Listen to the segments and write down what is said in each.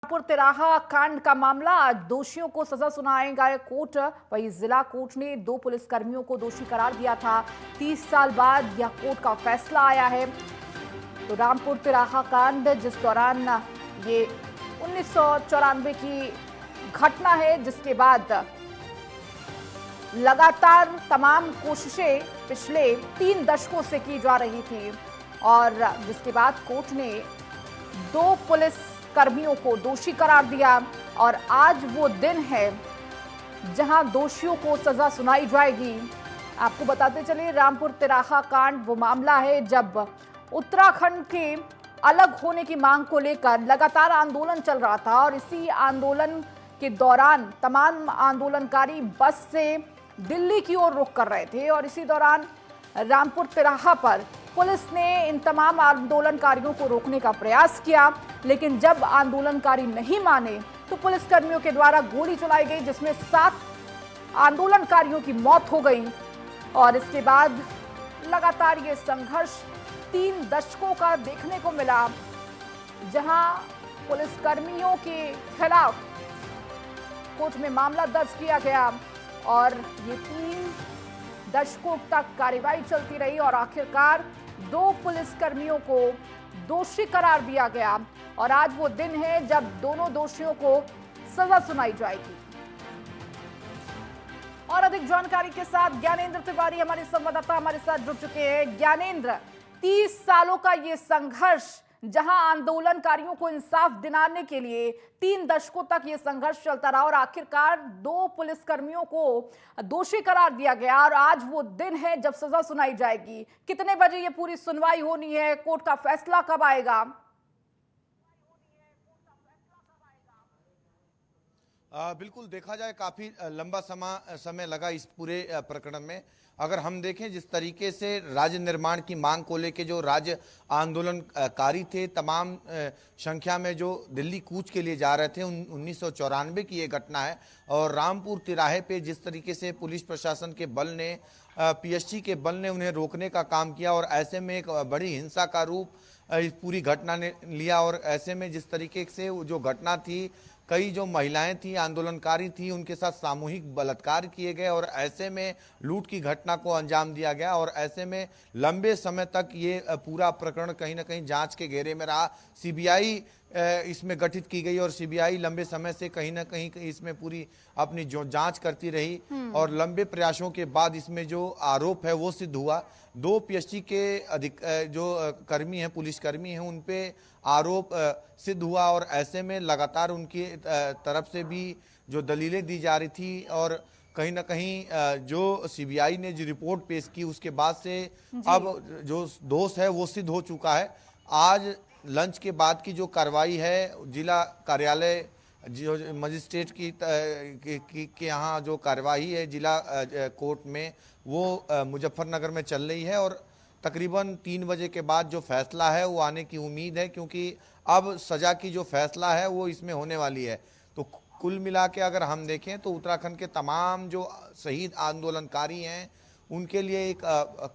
रामपुर तिराहा कांड का मामला, आज दोषियों को सजा सुनाएगा कोर्ट। वहीं जिला कोर्ट ने 2 पुलिसकर्मियों को दोषी करार दिया था। 30 साल बाद यह कोर्ट का फैसला आया है। तो रामपुर तिराहा कांड, जिस दौरान ये 1994 की घटना है, जिसके बाद लगातार तमाम कोशिशें पिछले 3 दशकों से की जा रही थी और जिसके बाद कोर्ट ने 2 पुलिस कर्मियों को दोषी करार दिया और आज वो दिन है जहां दोषियों को सजा सुनाई जाएगी। आपको बताते चले, रामपुर तिराहा कांड वो मामला है जब उत्तराखंड के अलग होने की मांग को लेकर लगातार आंदोलन चल रहा था और इसी आंदोलन के दौरान तमाम आंदोलनकारी बस से दिल्ली की ओर रुख कर रहे थे और इसी दौरान रामपुर तिराहा पर पुलिस ने इन तमाम आंदोलनकारियों को रोकने का प्रयास किया, लेकिन जब आंदोलनकारी नहीं माने तो पुलिसकर्मियों के द्वारा गोली चलाई गई, जिसमें 7 आंदोलनकारियों की मौत हो गई। और इसके बाद लगातार ये संघर्ष 3 दशकों का देखने को मिला, जहां पुलिसकर्मियों के खिलाफ कोर्ट में मामला दर्ज किया गया और ये 3 दशकों तक कार्रवाई चलती रही और आखिरकार 2 पुलिसकर्मियों को दोषी करार दिया गया और आज वो दिन है जब दोनों दोषियों को सजा सुनाई जाएगी। और अधिक जानकारी के साथ ज्ञानेंद्र तिवारी हमारे संवाददाता हमारे साथ जुड़ चुके हैं। ज्ञानेंद्र, 30 सालों का ये संघर्ष, जहां आंदोलनकारियों को इंसाफ दिलाने के लिए 3 दशकों तक ये संघर्ष चलता रहा और आखिरकार 2 पुलिसकर्मियों को दोषी करार दिया गया और आज वो दिन है जब सजा सुनाई जाएगी। कितने बजे ये पूरी सुनवाई होनी है? कोर्ट का फैसला कब आएगा? बिल्कुल, देखा जाए काफ़ी लंबा समय लगा इस पूरे प्रकरण में। अगर हम देखें जिस तरीके से राज्य निर्माण की मांग को लेकर जो राज्य आंदोलनकारी थे, तमाम संख्या में जो दिल्ली कूच के लिए जा रहे थे, 1994 की ये घटना है और रामपुर तिराहे पे जिस तरीके से पुलिस प्रशासन के बल ने, पीएससी के बल ने उन्हें रोकने का काम किया और ऐसे में एक बड़ी हिंसा का रूप इस पूरी घटना ने लिया। और ऐसे में जिस तरीके से जो घटना थी, कई जो महिलाएं थी, आंदोलनकारी थी, उनके साथ सामूहिक बलात्कार किए गए और ऐसे में लूट की घटना को अंजाम दिया गया और ऐसे में लंबे समय तक ये पूरा प्रकरण कहीं ना कहीं जांच के घेरे में रहा। सीबीआई इसमें गठित की गई और सीबीआई लंबे समय से कहीं ना कहीं इसमें पूरी अपनी जो जांच करती रही और लंबे प्रयासों के बाद इसमें जो आरोप है वो सिद्ध हुआ। 2 पीएससी के जो कर्मी हैं, पुलिसकर्मी हैं, उन पे आरोप सिद्ध हुआ और ऐसे में लगातार उनकी तरफ से भी जो दलीलें दी जा रही थी और कहीं ना कहीं जो सीबीआई ने जो रिपोर्ट पेश की उसके बाद से अब जो दोष है वो सिद्ध हो चुका है। आज लंच के बाद की जो कार्रवाई है, जिला कार्यालय जो मजिस्ट्रेट के यहाँ जो कार्रवाई है जिला कोर्ट में, वो मुजफ्फरनगर में चल रही है और तकरीबन 3 बजे के बाद जो फैसला है वो आने की उम्मीद है, क्योंकि अब सजा की जो फैसला है वो इसमें होने वाली है। तो कुल मिला के अगर हम देखें तो उत्तराखंड के तमाम जो शहीद आंदोलनकारी हैं उनके लिए एक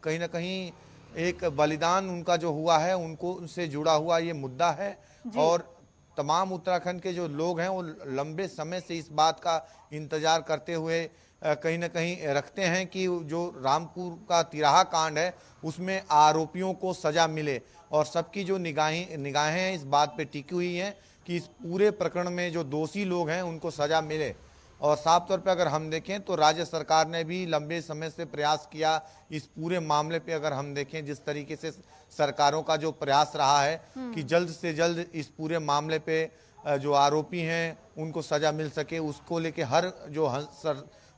कहीं ना कहीं एक बलिदान उनका जो हुआ है, उनको उनसे जुड़ा हुआ ये मुद्दा है और तमाम उत्तराखंड के जो लोग हैं वो लंबे समय से इस बात का इंतजार करते हुए कहीं ना कहीं रखते हैं कि जो रामपुर का तिराहा कांड है उसमें आरोपियों को सजा मिले और सबकी जो निगाहें हैं इस बात पे टिकी हुई हैं कि इस पूरे प्रकरण में जो दोषी लोग हैं उनको सजा मिले। और साफ तौर पे अगर हम देखें तो राज्य सरकार ने भी लंबे समय से प्रयास किया इस पूरे मामले पे। अगर हम देखें जिस तरीके से सरकारों का जो प्रयास रहा है कि जल्द से जल्द इस पूरे मामले पे जो आरोपी हैं उनको सजा मिल सके, उसको लेके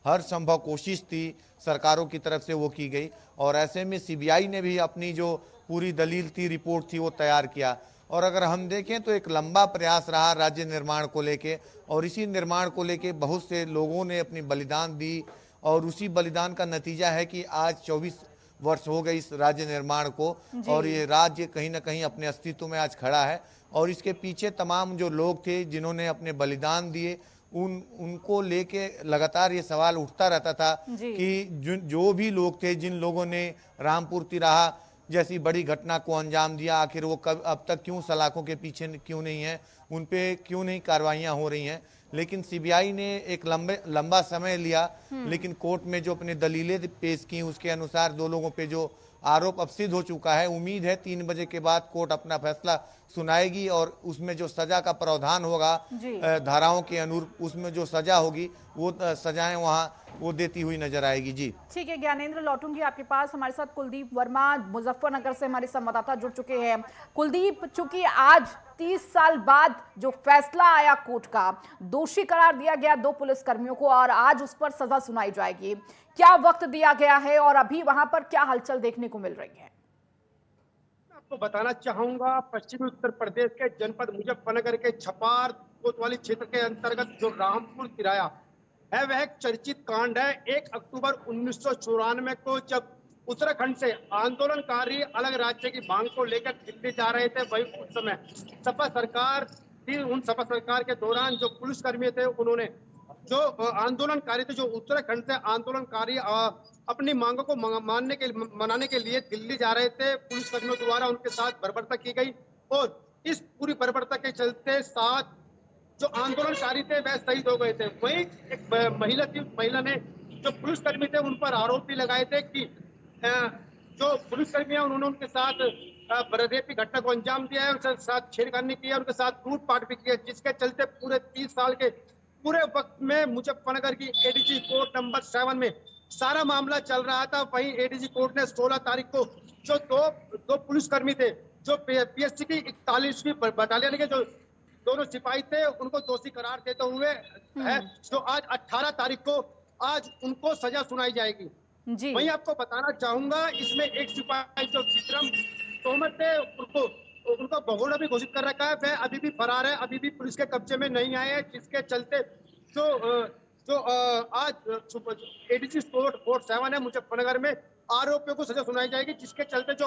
हर संभव कोशिश थी सरकारों की तरफ से वो की गई और ऐसे में सीबीआई ने भी अपनी जो पूरी दलील थी, रिपोर्ट थी, वो तैयार किया। और अगर हम देखें तो एक लंबा प्रयास रहा राज्य निर्माण को लेके और इसी निर्माण को लेके बहुत से लोगों ने अपनी बलिदान दी और उसी बलिदान का नतीजा है कि आज 24 वर्ष हो गए इस राज्य निर्माण को और ये राज्य कहीं ना कहीं अपने अस्तित्व में आज खड़ा है। और इसके पीछे तमाम जो लोग थे जिन्होंने अपने बलिदान दिए, उनको लेके लगातार ये सवाल उठता रहता था कि जो भी लोग थे, जिन लोगों ने रामपुर तिराहा जैसी बड़ी घटना को अंजाम दिया, आखिर वो अब तक क्यों सलाखों के पीछे क्यों नहीं है। उन पे क्यों नहीं कार्रवाइयां हो रही हैं। लेकिन सीबीआई ने एक लंबा समय लिया, लेकिन कोर्ट में जो अपने दलीलें पेश की उसके अनुसार 2 लोगों पे जो आरोप अब सिद्ध हो चुका है। उम्मीद है 3 बजे के बाद कोर्ट अपना फैसला सुनाएगी और उसमें जो सजा का प्रावधान होगा जी। धाराओं के अनुरूप उसमें जो सजा होगी वो सजाएं वहां वो देती हुई नजर आएगी। जी ठीक है ज्ञानेंद्र, लौटूंगी आपके पास। हमारे साथ कुलदीप वर्मा मुजफ्फरनगर से हमारे संवाददाता जुड़ चुके हैं। कुलदीप, चूंकि आज 30 साल बाद जो फैसला आया कोर्ट का, दोषी करार दिया गया 2 पुलिसकर्मियों को और आज उस पर सजा सुनाई जाएगी, क्या वक्त दिया गया है और अभी वहां पर क्या हलचल देखने को मिल रही है? आपको बताना चाहूंगा, पश्चिमी उत्तर प्रदेश के जनपद मुजफ्फरनगर के छपार कोतवाली क्षेत्र के अंतर्गत जो रामपुर किराया है वह एक चर्चित कांड है। 1 अक्टूबर 1994 को जब उत्तराखंड से आंदोलनकारी अलग राज्य की मांग को लेकर दिल्ली जा रहे थे, वही उस समय सपा सरकार थी। उन सपा सरकार के दौरान जो पुलिसकर्मी थे उन्होंने जो आंदोलनकारी थे, जो उत्तराखंड से आंदोलनकारी अपनी मांगों को मनाने के लिए दिल्ली जा रहे थे, पुलिसकर्मियों द्वारा उनके साथ बर्बरता की गई और इस पूरी बर्बरता के चलते 7 जो आंदोलनकारी थे वह शहीद हो गए थे। वहीं एक महिला थी, उस महिला ने जो पुलिसकर्मी थे उन पर आरोप भी लगाए थे कि जो पुलिसकर्मी है उन्होंने उनके साथ रेप की घटना को अंजाम दिया है, उनके साथ छेड़खानी की है, उनके साथ लूटपाट भी की है, जिसके चलते पूरे 30 साल के पूरे वक्त में मुजफ्फरनगर की एडीजी कोर्ट नंबर 7 में सारा मामला चल रहा था। वहीं एडीजी कोर्ट ने 16 तारीख को जो दो पुलिसकर्मी थे, जो पीएससी की 41वीं बटालियन के जो दोनों सिपाही थे, उनको दोषी करार देते हुए है जो आज 18 तारीख को आज उनको सजा सुनाई जाएगी। जी। वहीं आपको बताना चाहूंगा, इसमें एक सिपाही जो विक्रम तोमर थे उनको भगोड़ा भी घोषित कर रखा है, वह अभी भी फरार है, अभी भी पुलिस के कब्जे में नहीं आए हैं, जिसके चलते जो आज एडीजी कोर्ट 7 है मुजफ्फरनगर में आरोपियों को सजा सुनाई जाएगी, जिसके चलते जो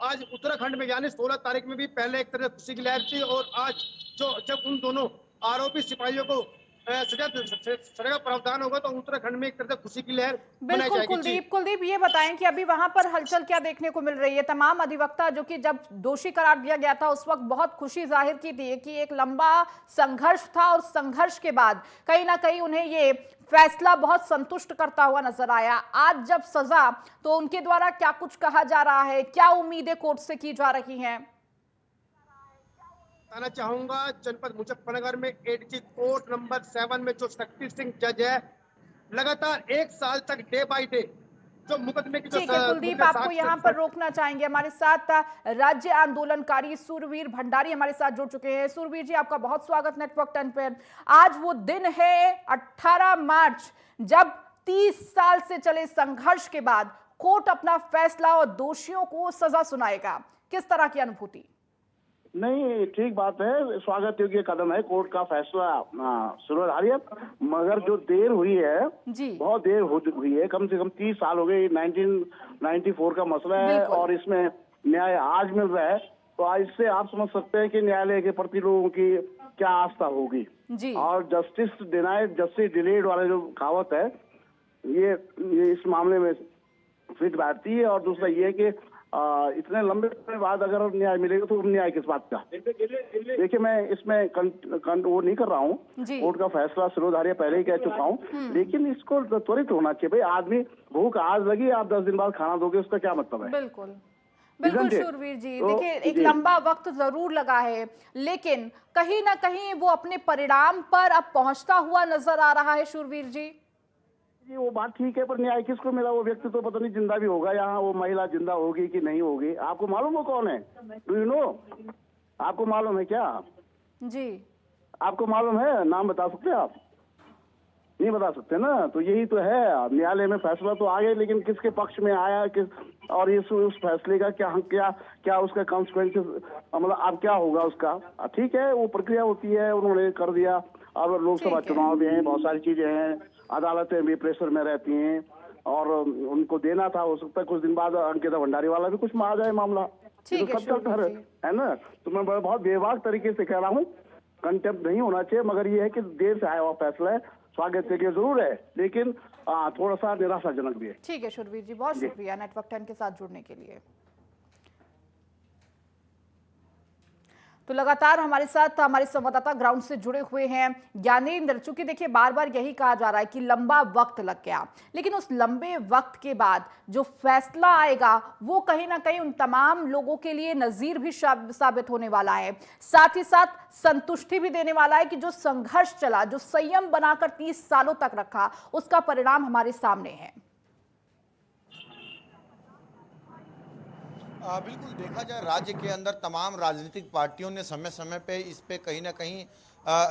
आज उत्तराखंड में यानी 16 तारीख में भी पहले एक तरह खुशी की लहर थी और आज जब उन दोनों आरोपी सिपाहियों को सजा का प्रावधान होगा तो उत्तराखंड में एक तरह से खुशी की लहर बनाई जाएगी। कुलदीप ये बताएं कि अभी वहां पर हलचल क्या देखने को मिल रही है? तमाम अधिवक्ता जो कि जब दोषी करार दिया गया था उस वक्त बहुत खुशी जाहिर की थी कि एक लंबा संघर्ष था और संघर्ष के बाद कहीं ना कहीं उन्हें ये फैसला बहुत संतुष्ट करता हुआ नजर आया। आज जब सजा, तो उनके द्वारा क्या कुछ कहा जा रहा है, क्या उम्मीदें कोर्ट से की जा रही हैं? बताना चाहूंगा, जनपद मुजफ्फरनगर में एडीजी कोर्ट नंबर 7 में जो शक्ति सिंह जज है, लगातार 1 साल तक डे बाय डे जो मुकदमे की जो ठीक है कुलदीप, आपको यहाँ पर रोकना चाहेंगे। हमारे साथ राज्य आंदोलनकारी सुरवीर भंडारी हमारे साथ जुड़ चुके हैं। सुरवीर जी, आपका बहुत स्वागत नेटवर्क 10 पे। आज वो दिन है 18 मार्च, जब 30 साल से चले संघर्ष के बाद कोर्ट अपना फैसला और दोषियों को सजा सुनाएगा। किस तरह की अनुभूति? नहीं, ठीक बात है, स्वागत योग्य कदम है कोर्ट का फैसला सुरधारी है, मगर जो देर हुई है जी, बहुत देर हुई है, कम से कम 30 साल हो गए। 1994 का मसला है और इसमें न्याय आज मिल रहा है, तो आज से आप समझ सकते हैं कि न्यायालय के प्रति लोगों की क्या आस्था होगी जी। और जस्टिस डिनाइड जस्टिस डिलेड वाले जो कहावत है ये इस मामले में फिट बैठती है। और दूसरा ये कि इतने लंबे समय बाद अगर न्याय मिलेगा तो न्याय किस बात का? देखिए, मैं इसमें वो नहीं कर रहा हूँ, कोर्ट का फैसला सिरोधार्य पहले ही कह चुका हूँ, लेकिन इसको त्वरित होना चाहिए। भाई, आदमी भूख आज लगी, आप 10 दिन बाद खाना दोगे, उसका क्या मतलब है? बिल्कुल बिल्कुल शूरवीर जी, देखिए एक लंबा वक्त जरूर लगा है, लेकिन कहीं ना कहीं वो अपने परिणाम पर अब पहुंचता हुआ नजर आ रहा है। शूरवीर जी, वो बात ठीक है, पर न्याय किसको मिला? वो व्यक्ति तो पता नहीं जिंदा भी होगा यहाँ, वो महिला जिंदा होगी कि नहीं होगी, आपको मालूम वो कौन है? Do you know? आपको मालूम है क्या? जी, आपको मालूम है? नाम बता सकते हैं आप? नहीं बता सकते ना, तो यही तो है। न्यायालय में फैसला तो आ गया, लेकिन किसके पक्ष में आया और उस फैसले का क्या उसका कॉन्सिक्वेंसेस, मतलब अब क्या होगा उसका? ठीक है, वो प्रक्रिया होती है, उन्होंने कर दिया। और लोकसभा चुनाव भी हैं, बहुत सारी चीजें हैं, अदालतें भी प्रेशर में रहती हैं और उनको देना था। हो सकता है कुछ दिन बाद अंकिता भंडारी वाला भी कुछ में आ जाए मामला, तो सब चलता है ना। तो मैं बहुत बेबाक तरीके से कह रहा हूँ, कंटेम्प्ट नहीं होना चाहिए, मगर ये है कि देर से आया हुआ फैसला है, स्वागत के जरूर है, लेकिन थोड़ा सा निराशाजनक भी है। ठीक है शूरवीर जी, बहुत शुक्रिया नेटवर्क 10 के साथ जुड़ने के लिए। तो लगातार हमारे साथ हमारे संवाददाता ग्राउंड से जुड़े हुए हैं ज्ञानेंद्र। चूंकि देखिए बार बार यही कहा जा रहा है कि लंबा वक्त लग गया, लेकिन उस लंबे वक्त के बाद जो फैसला आएगा वो कहीं ना कहीं उन तमाम लोगों के लिए नजीर भी साबित होने वाला है, साथ ही साथ संतुष्टि भी देने वाला है कि जो संघर्ष चला, जो संयम बनाकर 30 सालों तक रखा, उसका परिणाम हमारे सामने है। बिल्कुल देखा जाए राज्य के अंदर तमाम राजनीतिक पार्टियों ने समय समय पे इस पे कहीं ना कहीं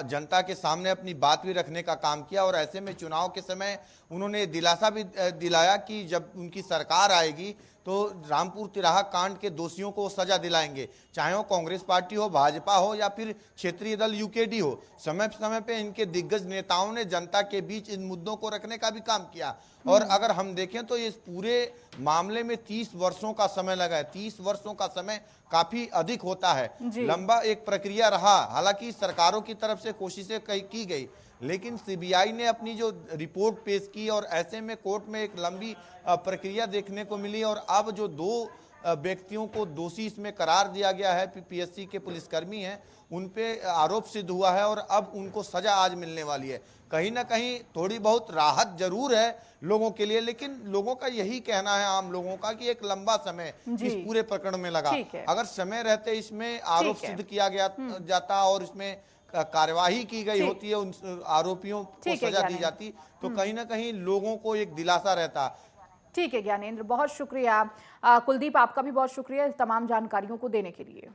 जनता के सामने अपनी बात भी रखने का काम किया और ऐसे में चुनाव के समय उन्होंने दिलासा भी दिलाया कि जब उनकी सरकार आएगी तो रामपुर तिराहा कांड के दोषियों को सजा दिलाएंगे, चाहे वो कांग्रेस पार्टी हो, भाजपा हो या फिर क्षेत्रीय दल यूकेडी हो। समय समय पे इनके दिग्गज नेताओं ने जनता के बीच इन मुद्दों को रखने का भी काम किया। और अगर हम देखें तो इस पूरे मामले में 30 वर्षों का समय लगा है। 30 वर्षों का समय काफी अधिक होता है, लंबा एक प्रक्रिया रहा। हालांकि सरकारों की तरफ से कोशिशें की गई, लेकिन सीबीआई ने अपनी जो रिपोर्ट पेश की और ऐसे में कोर्ट में एक लंबी प्रक्रिया देखने को मिली और अब जो 2 व्यक्तियों को दोषी इसमें करार दिया गया है, पीएससी के पुलिसकर्मी हैं, उन पे आरोप सिद्ध हुआ है और अब उनको सजा आज मिलने वाली है। कहीं ना कहीं थोड़ी बहुत राहत जरूर है लोगों के लिए, लेकिन लोगों का यही कहना है, आम लोगों का, कि एक लंबा समय इस पूरे प्रकरण में लगा। अगर समय रहते इसमें आरोप सिद्ध किया गया जाता और इसमें कार्यवाही की गई होती है, उन आरोपियों को सजा दी जाती, तो कहीं ना कहीं लोगों को एक दिलासा रहता। ठीक है ज्ञानेंद्र, बहुत शुक्रिया। कुलदीप, आपका भी बहुत शुक्रिया इस तमाम जानकारियों को देने के लिए।